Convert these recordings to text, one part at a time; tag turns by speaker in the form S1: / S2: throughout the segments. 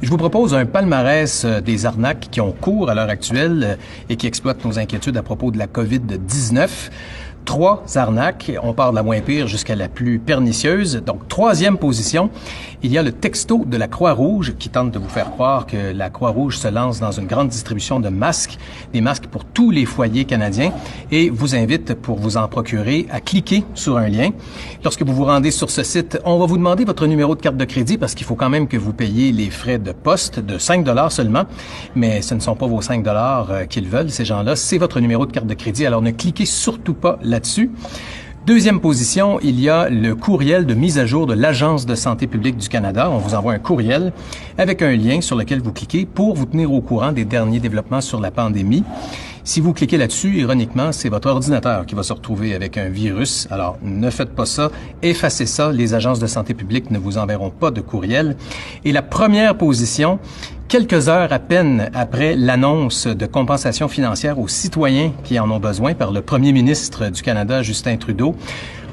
S1: Je vous propose un palmarès des arnaques qui ont cours à l'heure actuelle et qui exploitent nos inquiétudes à propos de la COVID-19. 3 arnaques, on part de la moins pire jusqu'à la plus pernicieuse. Donc, 3e position, il y a le texto de la Croix-Rouge qui tente de vous faire croire que la Croix-Rouge se lance dans une grande distribution de masques, des masques pour tous les foyers canadiens, et vous invite, pour vous en procurer, à cliquer sur un lien. Lorsque vous vous rendez sur ce site, on va vous demander votre numéro de carte de crédit parce qu'il faut quand même que vous payiez les frais de poste de 5 $ seulement, mais ce ne sont pas vos 5 $ qu'ils veulent, ces gens-là, c'est votre numéro de carte de crédit, alors ne cliquez surtout pas là-dessus. 2e position, il y a le courriel de mise à jour de l'Agence de santé publique du Canada. On vous envoie un courriel avec un lien sur lequel vous cliquez pour vous tenir au courant des derniers développements sur la pandémie. Si vous cliquez là-dessus, ironiquement, c'est votre ordinateur qui va se retrouver avec un virus. Alors, ne faites pas ça. Effacez ça. Les agences de santé publique ne vous enverront pas de courriel. Et la première position, quelques heures à peine après l'annonce de compensation financière aux citoyens qui en ont besoin par le premier ministre du Canada, Justin Trudeau,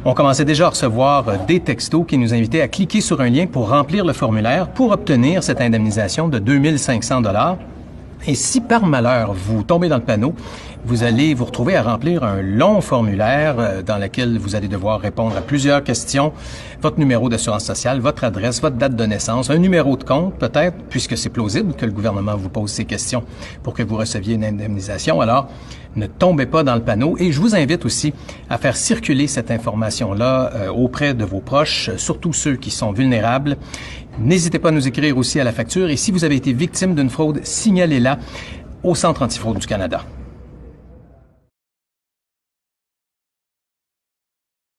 S1: on commençait déjà à recevoir des textos qui nous invitaient à cliquer sur un lien pour remplir le formulaire pour obtenir cette indemnisation de 2500 $. Et si par malheur vous tombez dans le panneau, vous allez vous retrouver à remplir un long formulaire dans lequel vous allez devoir répondre à plusieurs questions. Votre numéro d'assurance sociale, votre adresse, votre date de naissance, un numéro de compte peut-être, puisque c'est plausible que le gouvernement vous pose ces questions pour que vous receviez une indemnisation. Alors, ne tombez pas dans le panneau et je vous invite aussi à faire circuler cette information-là auprès de vos proches, surtout ceux qui sont vulnérables. N'hésitez pas à nous écrire aussi à la facture et si vous avez été victime d'une fraude, signalez-la au Centre antifraude du Canada.